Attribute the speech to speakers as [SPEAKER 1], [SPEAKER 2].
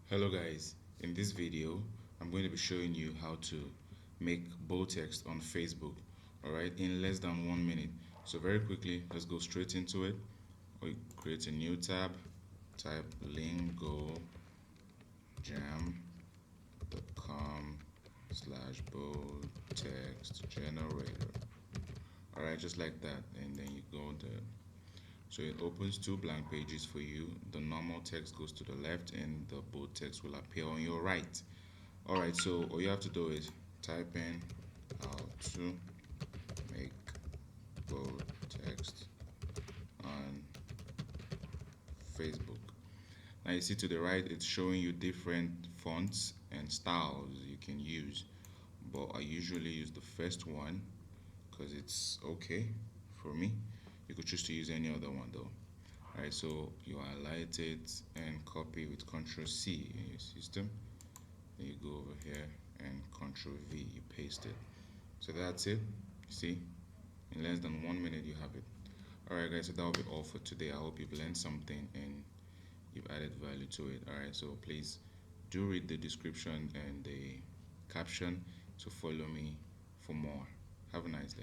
[SPEAKER 1] Hello guys, in this video I'm going to be showing you how to make bold text on Facebook, alright, in less than 1 minute. So very quickly, let's go straight into it. We create a new tab, type lingojam.com/bold text generator. Alright, just like that, and then you go there. So it opens two blank pages for you. The normal text goes to the left and the bold text will appear on your right. Alright, so all you have to do is type in how to make bold text on Facebook. Now you see to the right, it's showing you different fonts and styles you can use, but I usually use the first one because it's okay for me. You could choose to use any other one though. Alright, so you highlight it and copy with Ctrl C in your system. Then you go over here and Ctrl V, you paste it. So that's it. See, in less than 1 minute you have it. Alright guys, so that will be all for today. I hope you've learned something and you've added value to it. Alright, so please do read the description and the caption to follow me for more. Have a nice day.